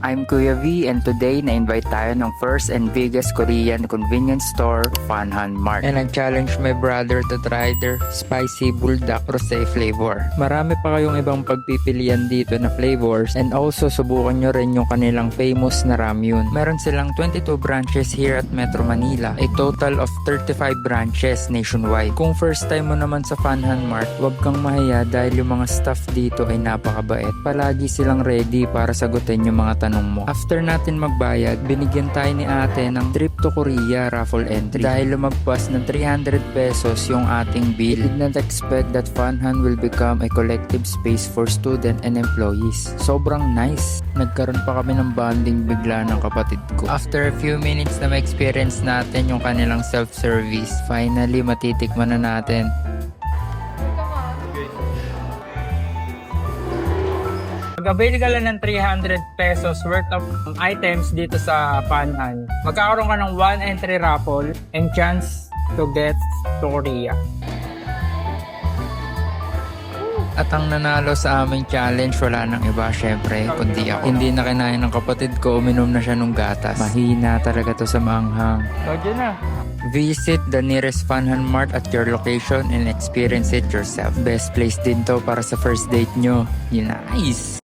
I'm Kuya V and today na-invite tayo ng first and biggest Korean convenience store, Funhan Mart. And nag-challenge my brother to try their spicy bulldog rosé flavor. Marami pa kayong ibang pagpipilian dito na flavors and also subukan nyo rin yung kanilang famous na ramyun. Meron silang 22 branches here at Metro Manila, a total of 35 branches nationwide. Kung first time mo naman sa Funhan Mart, huwag kang mahiya dahil yung mga staff dito ay napakabait. Palagi silang ready para sagutin yung mga tanong mo. After natin magbayad, binigyan tayo ni ate ng trip to Korea raffle entry. Dahil lumagpas ng 300 pesos yung ating bill, we did not expect that Funhan will become a collective space for student and employees. Sobrang nice. Nagkaroon pa kami ng bonding bigla ng kapatid ko. After a few minutes na ma-experience natin yung kanilang self-service, finally matitikman na natin. Mag-avail ka lang ng 300 pesos worth of items dito sa Funhan. Magkakaroon ka ng 1 entry raffle and chance to get to Korea. At ang nanalo sa aming challenge, wala nang iba syempre, kundi ako. Hindi na kinain ng kapatid ko, uminom na siya ng gatas. Mahina talaga to sa manghang. So, dyan na. Visit the nearest Funhan Mart at your location and experience it yourself. Best place din to para sa first date nyo. Nice!